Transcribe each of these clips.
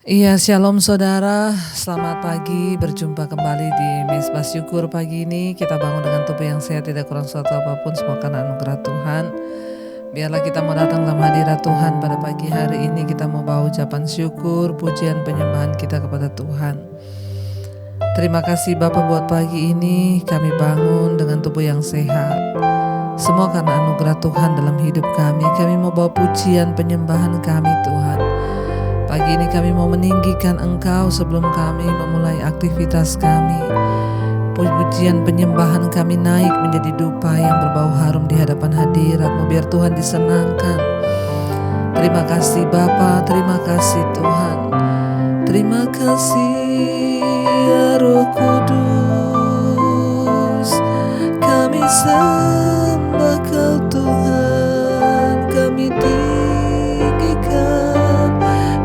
Iya, shalom saudara, selamat pagi, berjumpa kembali di Mezbah Syukur. Pagi ini kita bangun dengan tubuh yang sehat, tidak kurang suatu apapun, semua karena anugerah Tuhan. Biarlah kita mau datang dalam hadirat Tuhan pada pagi hari ini. Kita mau bawa ucapan syukur, pujian, penyembahan kita kepada Tuhan. Terima kasih Bapa buat pagi ini kami bangun dengan tubuh yang sehat. Semua karena anugerah Tuhan dalam hidup kami. Kami mau bawa pujian, penyembahan kami Tuhan. Pagi ini kami mau meninggikan Engkau sebelum kami memulai aktivitas kami. Pujian penyembahan kami naik menjadi dupa yang berbau harum di hadapan hadirat-Mu, biar Tuhan disenangkan. Terima kasih Bapa, terima kasih Tuhan. Terima kasih ya Roh Kudus. Kami sembah Kau Tuhan, kami tinggikan,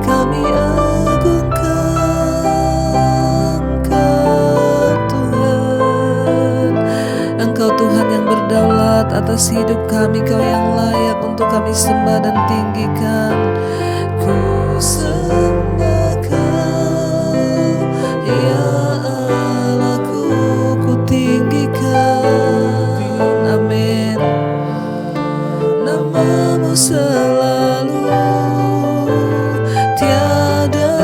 kami agungkan Kau Tuhan. Engkau Tuhan yang berdaulat atas hidup kami, Kau yang layak untuk kami sembah dan tinggikan. Ku sembah Kau, ya Allahku, ku tinggikan. Amin. Nama-Mu selalu tiada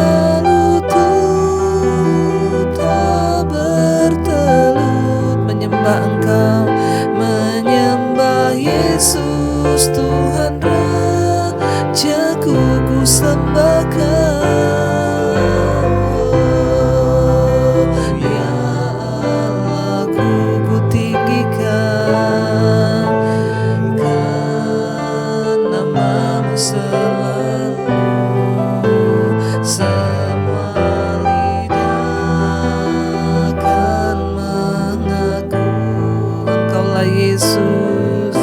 lutut, tak bertelut menyembah Engkau, menyembah Yesus Tuhan Rajaku. Ku sembah Kau, ya Allahku, ku tinggikan. Kan nama-Mu selalu, semua lidah akan mengaku Engkaulah Yesus.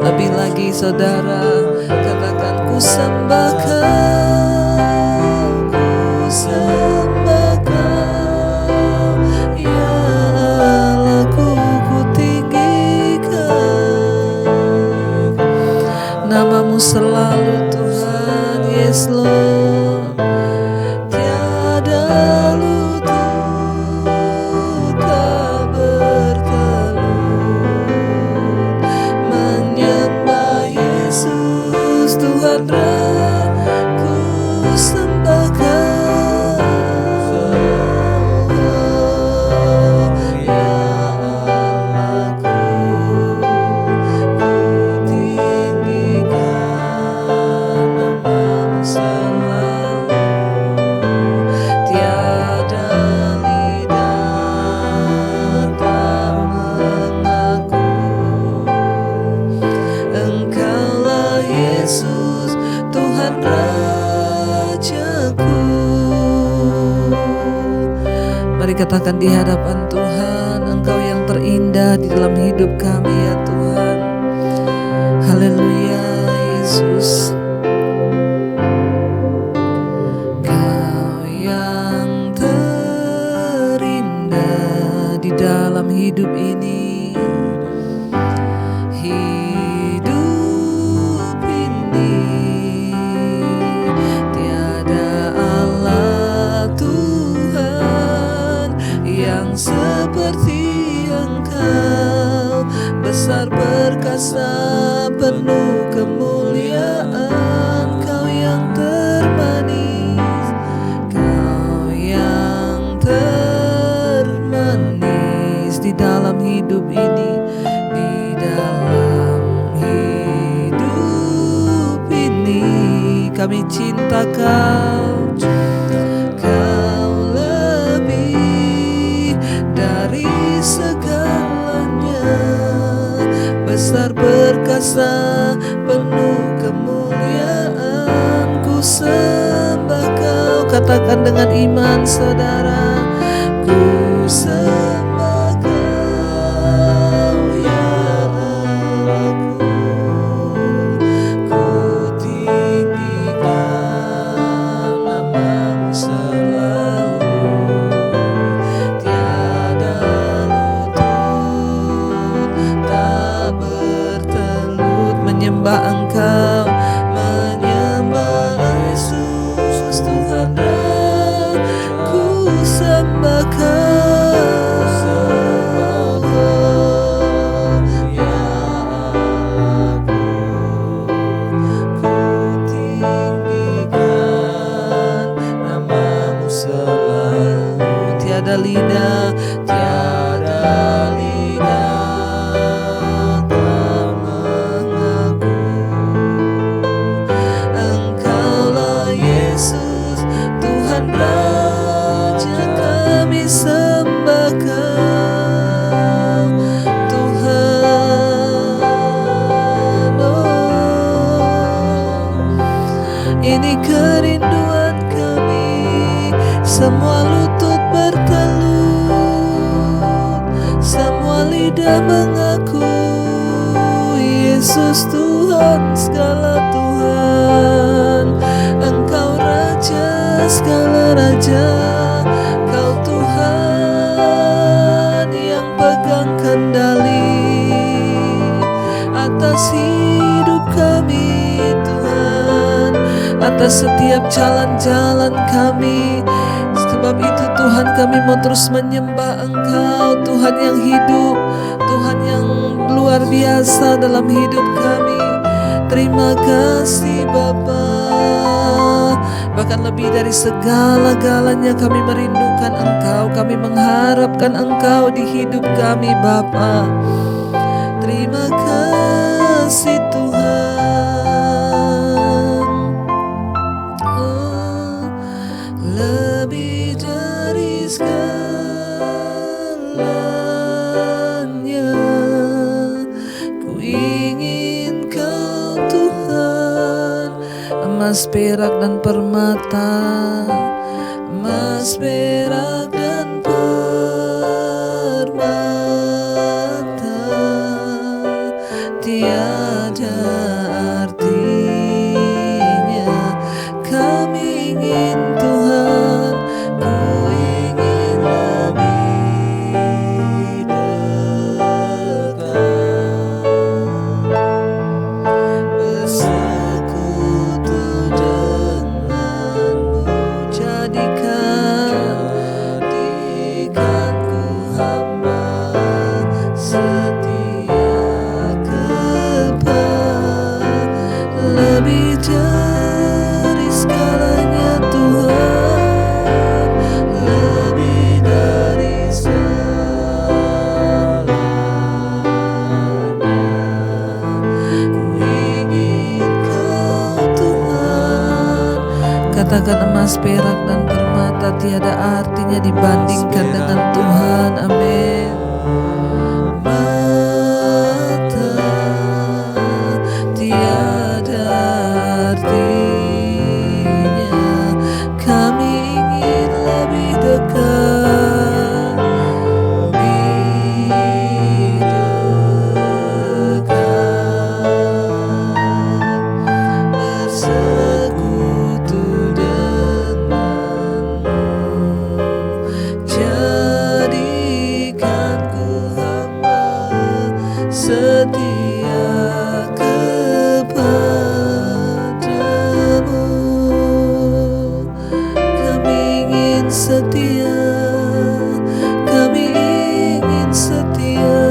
Lebih lagi saudara, katakan ku sembah Kau, ku sembah Kau, ya Allahku, ku tinggikan. Nama-Mu selalu Tuhan, yes Lord. Tiada lutut, tak bertelut menyembah Yesus Tuhan Ku sembah Kau, ya Allahku, ku tinggikan. Nama-Mu selalu tiada lidah tak mengaku Engkaulah Yesus Tuhan Rajaku. Mari katakan di hadapan Tuhan, Engkau yang terindah di dalam hidup kami ya Tuhan. Haleluya Yesus. Kau yang terindah di dalam hidup ini. Hidup ini tiada Allah Tuhan yang seperti Engkau, besar perkasa penuh kemuliaan. Kau yang termanis, Kau yang termanis di dalam hidup ini, di dalam hidup ini. Kami cinta Kau, Kau lebih dari segalanya, besar perkasa penuh kemuliaan. Ku sembah Kau, katakan dengan iman saudara. Ku sembah Kau, ya Allahku, ku tinggikan. Nama-Mu selalu tiada lutut, tak bertelut menyembah Engkau, menyembah Yesus Tuhan. Ini kerinduan kami, semua lutut bertelut, semua lidah mengaku Yesus Tuhan, segala Tuhan. Engkau Raja, segala Raja, Kau Tuhan yang pegang kendali atas hidup kami Tuhan, atas setiap jalan-jalan kami. Sebab itu Tuhan, kami mau terus menyembah Engkau, Tuhan yang hidup, Tuhan yang luar biasa dalam hidup kami. Terima kasih Bapa. Bahkan lebih dari segala-galanya kami merindukan Engkau, kami mengharapkan Engkau di hidup kami Bapa. Terima kasih Tuhan. Oh, lebih dari segalanya, ku ingin Kau Tuhan. Emas, perak dan permata, emas, perak dan permata, tiada artinya. Kami ingin Tuhan, ku ingin lebih dekat, bersekutu denganmu. Jadikan ku hamba setia kepada, lebih dari segalanya Tuhan, lebih dari segalanya. Ku ingin Kau Tuhan. Katakan, emas, perak dan permata tiada artinya dibandingkan dengan Tuhan. Amin. Mata tiada artinya, kami ingin lebih dekat, lebih dekat, bersekutu denganmu. Jadikan ku hamba setia kepadamu. Kami ingin setia, kami ingin setia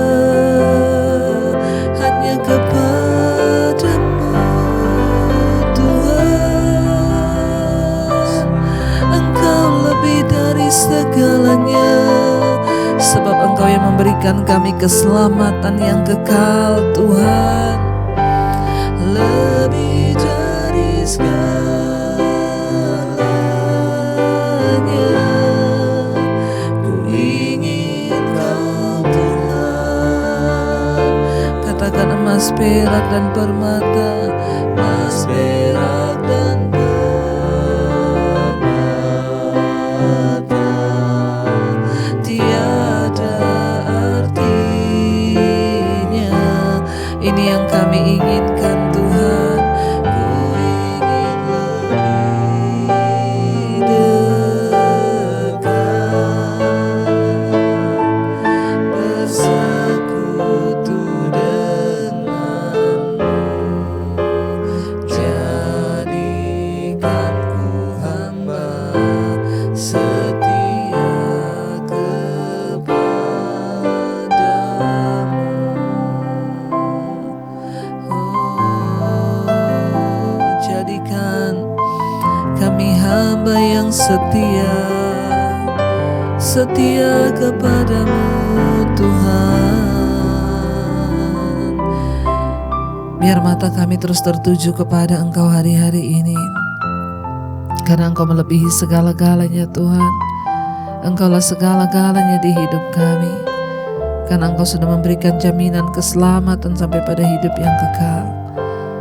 hanya kepadamu Tuhan. Engkau lebih dari segalanya, sebab Engkau yang memberikan kami keselamatan yang kekal Tuhan. Lebih dari segalanya, ku ingin Kau Tuhan. Katakan, emas, perak dan permata, emas, perak dan permata, tiada artinya. Ini yang kami inginkan Tuhan. Ku ingin lebih dekat, bersekutu denganmu. Jadikan ku hamba setia kepadamu. Oh, jadikan kami hamba yang setia kepadamu Tuhan. Biar mata kami terus tertuju kepada Engkau hari-hari ini, karena Engkau melebihi segala-galanya Tuhan. Engkaulah segala-galanya di hidup kami, karena Engkau sudah memberikan jaminan keselamatan sampai pada hidup yang kekal.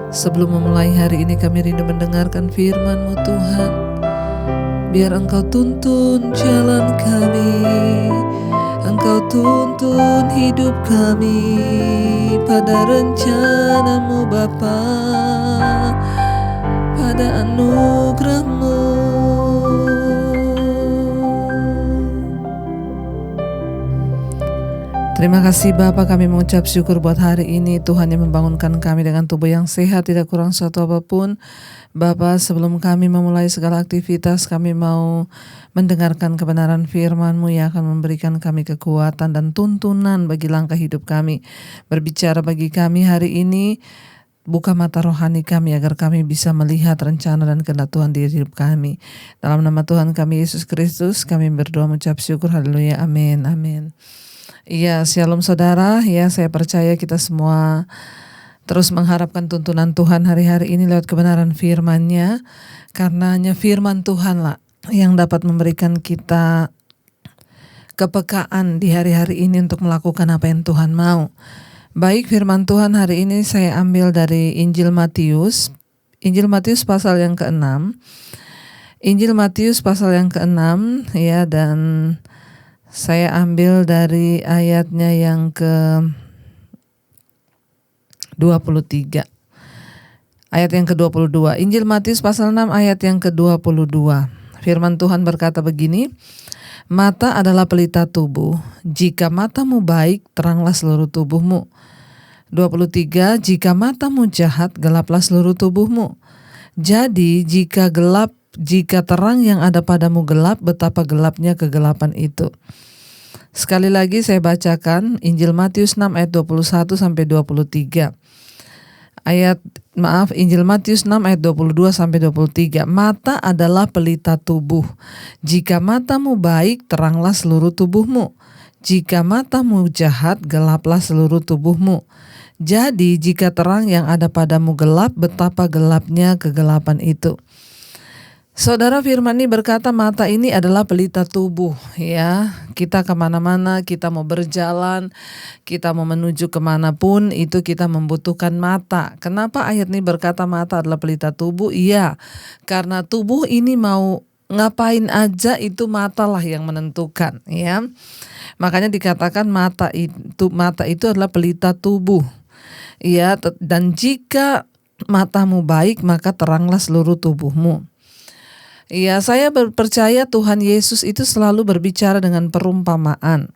Sebelum memulai hari ini kami rindu mendengarkan firman-Mu Tuhan. Biar Engkau tuntun jalan kami, Engkau tuntun hidup kami pada rencana-Mu Bapa, pada anugerah-Mu. Terima kasih Bapa, kami mengucap syukur buat hari ini. Tuhan yang membangunkan kami dengan tubuh yang sehat, tidak kurang suatu apapun. Bapa, sebelum kami memulai segala aktivitas, kami mau mendengarkan kebenaran firman-Mu yang akan memberikan kami kekuatan dan tuntunan bagi langkah hidup kami. Berbicara bagi kami hari ini, buka mata rohani kami agar kami bisa melihat rencana dan kehendak Tuhan di hidup kami. Dalam nama Tuhan kami Yesus Kristus, kami berdoa mengucap syukur. Haleluya, amin, amin. Iya, shalom saudara. Ya, saya percaya kita semua terus mengharapkan tuntunan Tuhan hari-hari ini lewat kebenaran firman-Nya. Karena hanya firman Tuhan lah yang dapat memberikan kita kepekaan di hari-hari ini untuk melakukan apa yang Tuhan mau. Baik, firman Tuhan hari ini saya ambil dari Injil Matius. Injil Matius pasal yang ke-6. Injil Matius pasal yang ke-6 ya, dan saya ambil dari ayatnya yang ke-23. Ayat yang ke-22. Injil Matius pasal 6 ayat yang ke-22. Firman Tuhan berkata begini, "Mata adalah pelita tubuh. Jika matamu baik, teranglah seluruh tubuhmu." 23. "Jika matamu jahat, gelaplah seluruh tubuhmu. Jadi jika terang yang ada padamu gelap, betapa gelapnya kegelapan itu." Sekali lagi saya bacakan Injil Matius 6 ayat 21 sampai 23. Injil Matius 6 ayat 22 sampai 23. "Mata adalah pelita tubuh. Jika matamu baik, teranglah seluruh tubuhmu. Jika matamu jahat, gelaplah seluruh tubuhmu. Jadi jika terang yang ada padamu gelap, betapa gelapnya kegelapan itu." Saudara, firman ini berkata mata ini adalah pelita tubuh ya. Kita kemana-mana, kita mau berjalan, kita mau menuju kemanapun, itu kita membutuhkan mata. Kenapa ayat ini berkata mata adalah pelita tubuh? Iya, karena tubuh ini mau ngapain aja itu mata lah yang menentukan ya. Makanya dikatakan mata itu adalah pelita tubuh. Ya, dan jika matamu baik, maka teranglah seluruh tubuhmu. Ya, saya percaya Tuhan Yesus itu selalu berbicara dengan perumpamaan.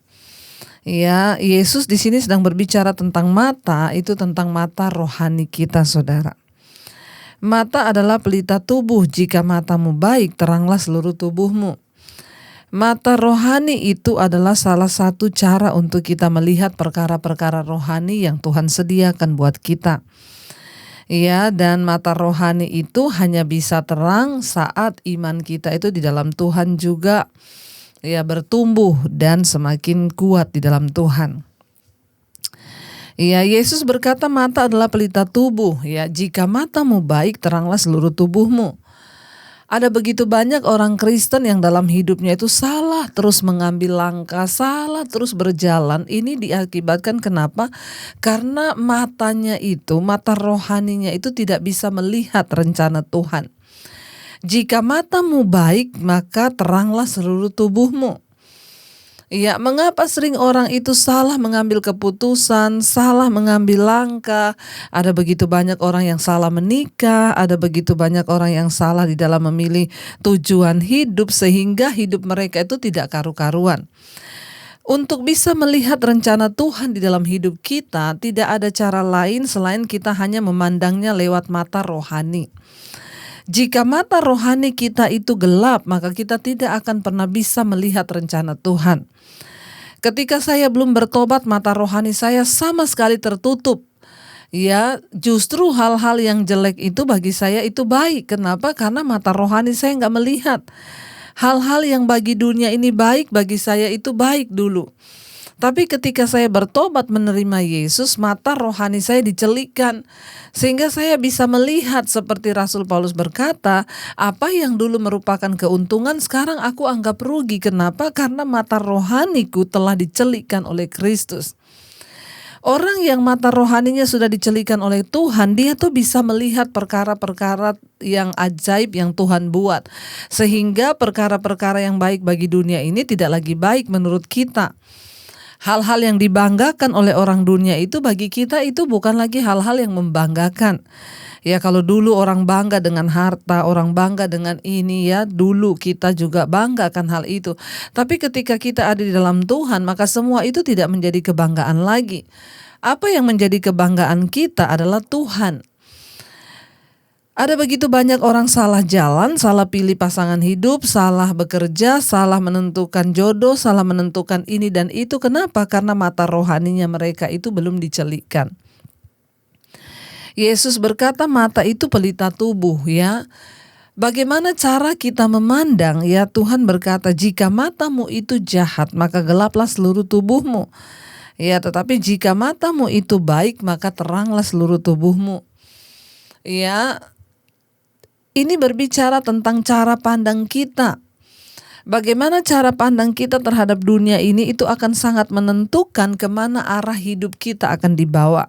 Ya, Yesus di sini sedang berbicara tentang mata, itu tentang mata rohani kita, saudara. Mata adalah pelita tubuh. Jika matamu baik, teranglah seluruh tubuhmu. Mata rohani itu adalah salah satu cara untuk kita melihat perkara-perkara rohani yang Tuhan sediakan buat kita. Ya, dan mata rohani itu hanya bisa terang saat iman kita itu di dalam Tuhan juga ya bertumbuh dan semakin kuat di dalam Tuhan. Ya, Yesus berkata mata adalah pelita tubuh. Ya, jika matamu baik, teranglah seluruh tubuhmu. Ada begitu banyak orang Kristen yang dalam hidupnya itu salah terus mengambil langkah, salah terus berjalan. Ini diakibatkan kenapa? Karena matanya itu, mata rohaninya itu tidak bisa melihat rencana Tuhan. Jika matamu baik, maka teranglah seluruh tubuhmu. Ya, mengapa sering orang itu salah mengambil keputusan, salah mengambil langkah? Ada begitu banyak orang yang salah menikah, ada begitu banyak orang yang salah di dalam memilih tujuan hidup sehingga hidup mereka itu tidak karu-karuan. Untuk bisa melihat rencana Tuhan di dalam hidup kita, tidak ada cara lain selain kita hanya memandangnya lewat mata rohani. Jika mata rohani kita itu gelap, maka kita tidak akan pernah bisa melihat rencana Tuhan. Ketika saya belum bertobat, mata rohani saya sama sekali tertutup. Ya, justru hal-hal yang jelek itu bagi saya itu baik. Kenapa? Karena mata rohani saya nggak melihat. Hal-hal yang bagi dunia ini baik, bagi saya itu baik dulu. Tapi ketika saya bertobat menerima Yesus, mata rohani saya dicelikkan. Sehingga saya bisa melihat seperti Rasul Paulus berkata, apa yang dulu merupakan keuntungan sekarang aku anggap rugi. Kenapa? Karena mata rohaniku telah dicelikkan oleh Kristus. Orang yang mata rohaninya sudah dicelikan oleh Tuhan, dia tuh bisa melihat perkara-perkara yang ajaib yang Tuhan buat. Sehingga perkara-perkara yang baik bagi dunia ini tidak lagi baik menurut kita. Hal-hal yang dibanggakan oleh orang dunia itu bagi kita itu bukan lagi hal-hal yang membanggakan. Ya, kalau dulu orang bangga dengan harta, orang bangga dengan ini, ya dulu kita juga bangga akan hal itu. Tapi ketika kita ada di dalam Tuhan, maka semua itu tidak menjadi kebanggaan lagi. Apa yang menjadi kebanggaan kita adalah Tuhan. Ada begitu banyak orang salah jalan, salah pilih pasangan hidup, salah bekerja, salah menentukan jodoh, salah menentukan ini dan itu. Kenapa? Karena mata rohaninya mereka itu belum dicelikkan. Yesus berkata mata itu pelita tubuh, ya. Bagaimana cara kita memandang, ya? Tuhan berkata jika matamu itu jahat maka gelaplah seluruh tubuhmu. Ya, tetapi jika matamu itu baik maka teranglah seluruh tubuhmu. Ya, ini berbicara tentang cara pandang kita. Bagaimana cara pandang kita terhadap dunia ini itu akan sangat menentukan kemana arah hidup kita akan dibawa.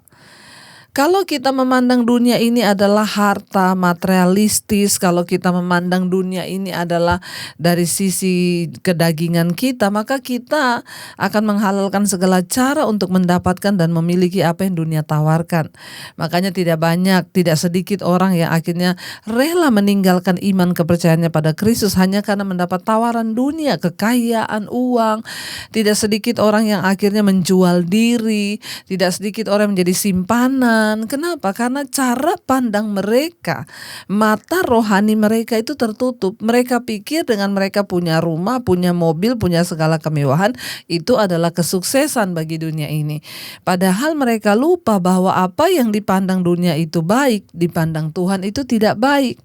Kalau kita memandang dunia ini adalah harta, materialistis, kalau kita memandang dunia ini adalah dari sisi kedagingan kita, maka kita akan menghalalkan segala cara untuk mendapatkan dan memiliki apa yang dunia tawarkan. Makanya tidak sedikit orang yang akhirnya rela meninggalkan iman kepercayaannya pada Kristus hanya karena mendapat tawaran dunia, kekayaan, uang. Tidak sedikit orang yang akhirnya menjual diri, tidak sedikit orang menjadi simpanan. Kenapa? Karena cara pandang mereka, mata rohani mereka itu tertutup. Mereka pikir dengan mereka punya rumah, punya mobil, punya segala kemewahan, itu adalah kesuksesan bagi dunia ini. Padahal mereka lupa bahwa apa yang dipandang dunia itu baik, dipandang Tuhan itu tidak baik.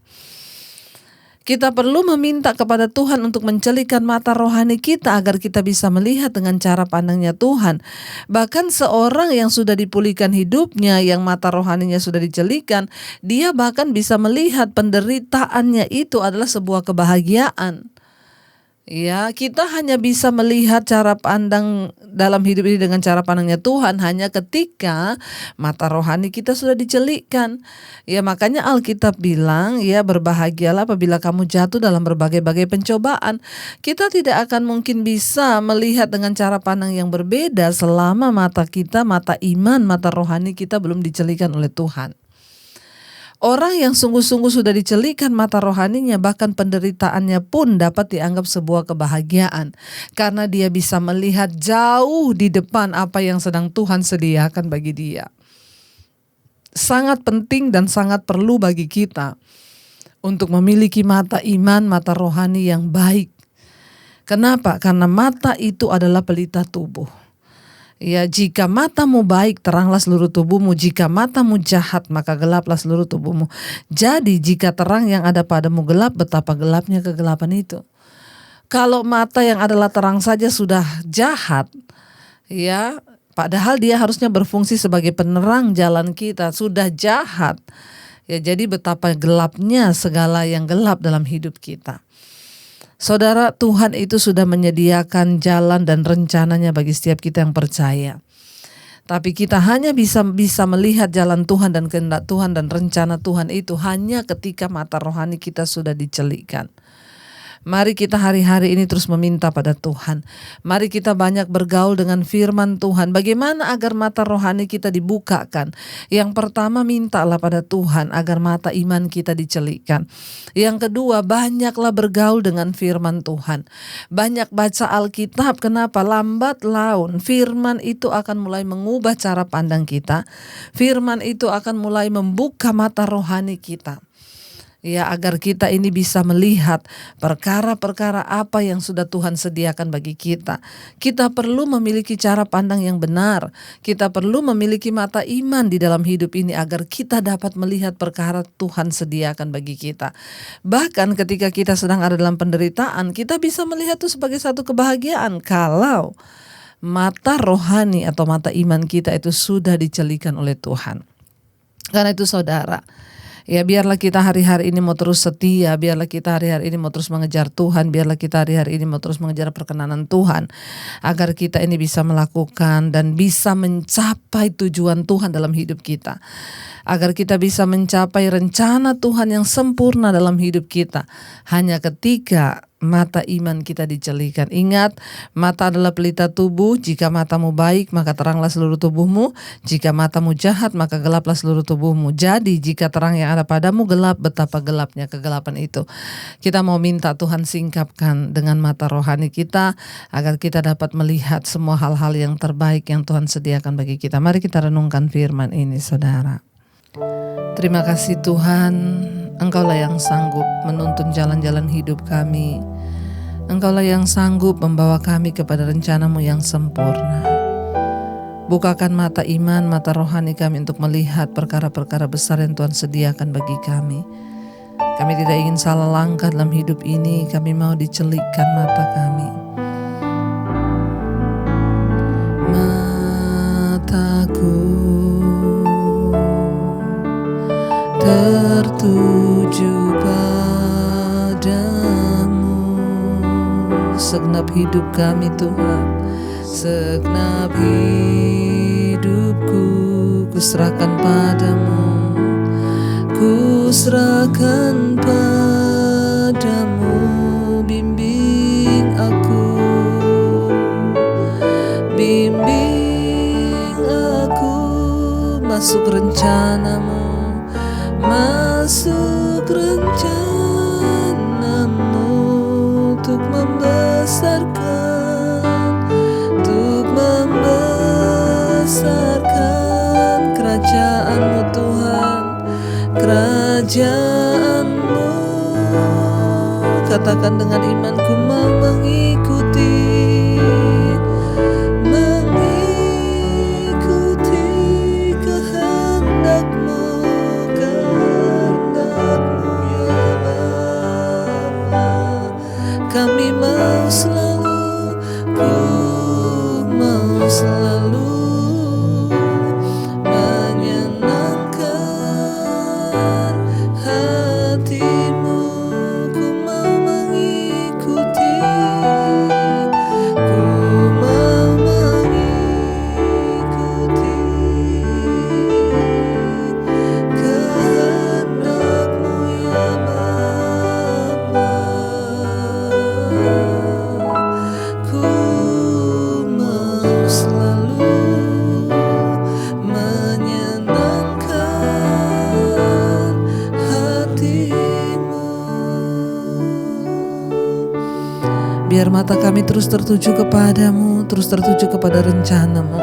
Kita perlu meminta kepada Tuhan untuk mencelikan mata rohani kita agar kita bisa melihat dengan cara pandangnya Tuhan. Bahkan seorang yang sudah dipulihkan hidupnya, yang mata rohaninya sudah dicelikan, dia bahkan bisa melihat penderitaannya itu adalah sebuah kebahagiaan. Ya, kita hanya bisa melihat cara pandang dalam hidup ini dengan cara pandangnya Tuhan hanya ketika mata rohani kita sudah dicelikkan. Ya, makanya Alkitab bilang, ya berbahagialah apabila kamu jatuh dalam berbagai-bagai pencobaan. Kita tidak akan mungkin bisa melihat dengan cara pandang yang berbeda selama mata kita, mata iman, mata rohani kita belum dicelikkan oleh Tuhan. Orang yang sungguh-sungguh sudah dicelikan mata rohaninya, bahkan penderitaannya pun dapat dianggap sebuah kebahagiaan. Karena dia bisa melihat jauh di depan apa yang sedang Tuhan sediakan bagi dia. Sangat penting dan sangat perlu bagi kita untuk memiliki mata iman, mata rohani yang baik. Kenapa? Karena mata itu adalah pelita tubuh. Ya, jika matamu baik, teranglah seluruh tubuhmu. Jika matamu jahat, maka gelaplah seluruh tubuhmu. Jadi jika terang yang ada padamu gelap, betapa gelapnya kegelapan itu. Kalau mata yang adalah terang saja sudah jahat, ya, padahal dia harusnya berfungsi sebagai penerang jalan kita, sudah jahat. Ya, jadi betapa gelapnya segala yang gelap dalam hidup kita. Saudara, Tuhan itu sudah menyediakan jalan dan rencananya bagi setiap kita yang percaya. Tapi kita hanya bisa melihat jalan Tuhan dan kehendak Tuhan dan rencana Tuhan itu hanya ketika mata rohani kita sudah dicelikkan. Mari kita hari-hari ini terus meminta pada Tuhan. Mari kita banyak bergaul dengan firman Tuhan. Bagaimana agar mata rohani kita dibukakan? Yang pertama, mintalah pada Tuhan agar mata iman kita dicelikkan. Yang kedua, banyaklah bergaul dengan firman Tuhan. Banyak baca Alkitab. Kenapa? Lambat laun firman itu akan mulai mengubah cara pandang kita. Firman itu akan mulai membuka mata rohani kita. Ya, agar kita ini bisa melihat perkara-perkara apa yang sudah Tuhan sediakan bagi kita. Kita perlu memiliki cara pandang yang benar. Kita perlu memiliki mata iman di dalam hidup ini agar kita dapat melihat perkara Tuhan sediakan bagi kita. Bahkan ketika kita sedang ada dalam penderitaan, kita bisa melihat itu sebagai satu kebahagiaan kalau mata rohani atau mata iman kita itu sudah dicelikan oleh Tuhan. Karena itu saudara, Ya biarlah kita hari-hari ini mau terus setia, biarlah kita hari-hari ini mau terus mengejar Tuhan, biarlah kita hari-hari ini mau terus mengejar perkenanan Tuhan, agar kita ini bisa melakukan dan bisa mencapai tujuan Tuhan dalam hidup kita, agar kita bisa mencapai rencana Tuhan yang sempurna dalam hidup kita. Hanya ketika mata iman kita dicelikan. Ingat, mata adalah pelita tubuh. Jika matamu baik, maka teranglah seluruh tubuhmu. Jika matamu jahat, maka gelaplah seluruh tubuhmu. Jadi jika terang yang ada padamu gelap, betapa gelapnya kegelapan itu. Kita mau minta Tuhan singkapkan dengan mata rohani kita, agar kita dapat melihat semua hal-hal yang terbaik yang Tuhan sediakan bagi kita. Mari kita renungkan firman ini, saudara. Terima kasih Tuhan, Engkaulah yang sanggup menuntun jalan-jalan hidup kami. Engkaulah yang sanggup membawa kami kepada rencana-Mu yang sempurna. Bukakan mata iman, mata rohani kami untuk melihat perkara-perkara besar yang Tuhan sediakan bagi kami. Kami tidak ingin salah langkah dalam hidup ini, kami mau dicelikkan mata kami. Mataku tertuju padamu, segenap hidup kami Tuhan, segenap hidupku kuserahkan padamu, kuserahkan padamu. Bimbing aku, bimbing aku masuk rencana-Mu, masuk rencana-Mu untuk membesarkan kerajaan-Mu Tuhan, kerajaan-Mu. Katakan dengan imanku mau mengikuti kehendak-Mu. Kami mau selalu, mau selalu menyenangkan hati-Mu. Ku mau mengikuti, ku mau mengikuti kehendak-Mu ya Bapa. Ku mau selalu menyenangkan hati-Mu. Biar mata kami terus tertuju kepadamu, terus tertuju kepada rencana-Mu.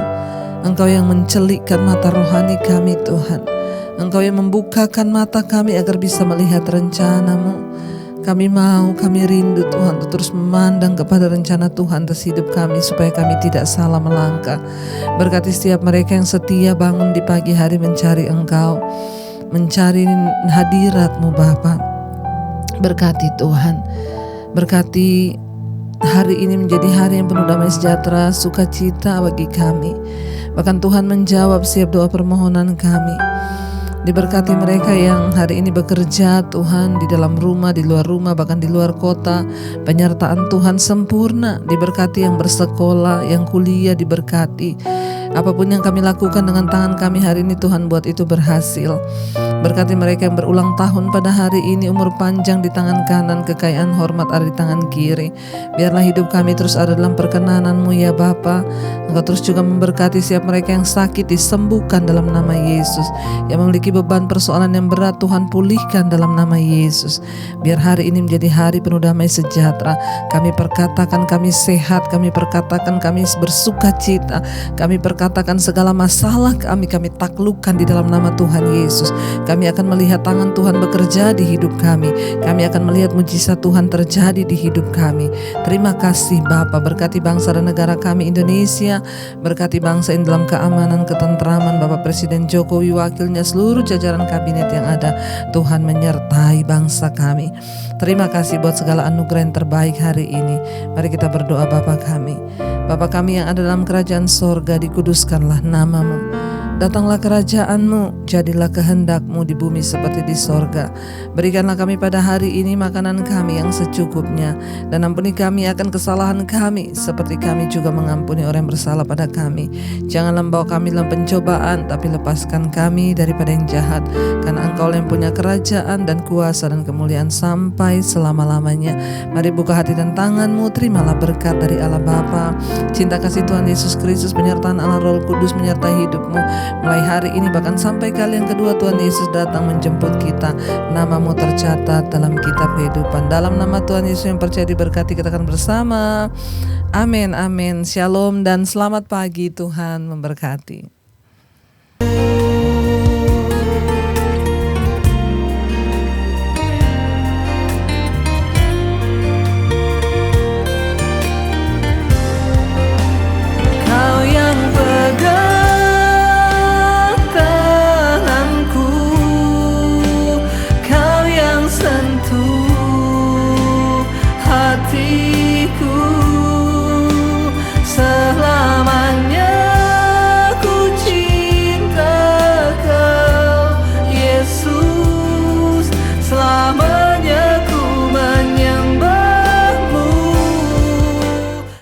Engkau yang mencelikkan mata rohani kami Tuhan. Engkau yang membukakan mata kami agar bisa melihat rencana-Mu. Kami mau, kami rindu Tuhan untuk terus memandang kepada rencana Tuhan atas hidup kami, supaya kami tidak salah melangkah. Berkati setiap mereka yang setia bangun di pagi hari mencari Engkau, mencari hadirat-Mu Bapa. Berkati Tuhan, berkati hari ini menjadi hari yang penuh damai sejahtera, sukacita bagi kami. Bahkan Tuhan menjawab setiap doa permohonan kami. Diberkati mereka yang hari ini bekerja Tuhan, di dalam rumah, di luar rumah, bahkan di luar kota. Penyertaan Tuhan sempurna. Diberkati yang bersekolah, yang kuliah, diberkati. Apapun yang kami lakukan dengan tangan kami hari ini, Tuhan buat itu berhasil. Berkati mereka yang berulang tahun pada hari ini, umur panjang di tangan kanan, kekayaan hormat ada di tangan kiri. Biarlah hidup kami terus ada dalam perkenanan-Mu ya Bapa. Engkau terus juga memberkati setiap mereka yang sakit, disembuhkan dalam nama Yesus. Yang memiliki beban persoalan yang berat, Tuhan pulihkan dalam nama Yesus. Biar hari ini menjadi hari penuh damai sejahtera. Kami perkatakan kami sehat, kami perkatakan kami bersukacita, kami perkatakan segala masalah kami taklukkan di dalam nama Tuhan Yesus. Kami akan melihat tangan Tuhan bekerja di hidup kami. Kami akan melihat mujizat Tuhan terjadi di hidup kami. Terima kasih Bapa. Berkati bangsa dan negara kami Indonesia. Berkati bangsa ini dalam keamanan, ketentraman. Bapak Presiden Jokowi, wakilnya, seluruh jajaran kabinet yang ada. Tuhan menyertai bangsa kami. Terima kasih buat segala anugerah yang terbaik hari ini. Mari kita berdoa. Bapa kami, Bapa kami yang ada dalam kerajaan sorga, dikuduskanlah nama-Mu. Datanglah kerajaan-Mu, jadilah kehendak-Mu di bumi seperti di sorga. Berikanlah kami pada hari ini makanan kami yang secukupnya, dan ampuni kami akan kesalahan kami, seperti kami juga mengampuni orang yang bersalah pada kami. Janganlah membawa kami dalam pencobaan, tapi lepaskan kami daripada yang jahat. Karena Engkau yang punya kerajaan dan kuasa dan kemuliaan sampai selama-lamanya. Mari buka hati dan tangan-Mu, terimalah berkat dari Allah Bapa, cinta kasih Tuhan Yesus Kristus, penyertaan Allah Roh Kudus menyertai hidup-Mu mulai hari ini bahkan sampai kali yang kedua Tuhan Yesus datang menjemput kita. Nama-Mu tercatat dalam kitab kehidupan. Dalam nama Tuhan Yesus yang percaya diberkati, kita akan bersama. Amin, amin. Shalom dan selamat pagi, Tuhan memberkati.